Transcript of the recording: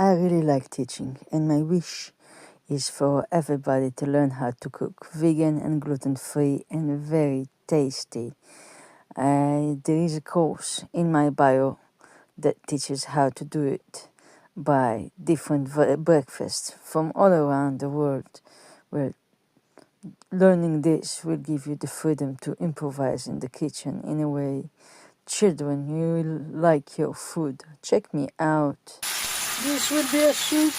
I really like teaching, and my wish is for everybody to learn how to cook vegan and gluten-free and very tasty. There is a course in my bio that teaches how to do it by different breakfasts from all around the world. Well, learning this will give you the freedom to improvise in the kitchen in a way. Children, you will like your food. Check me out. This will be a soup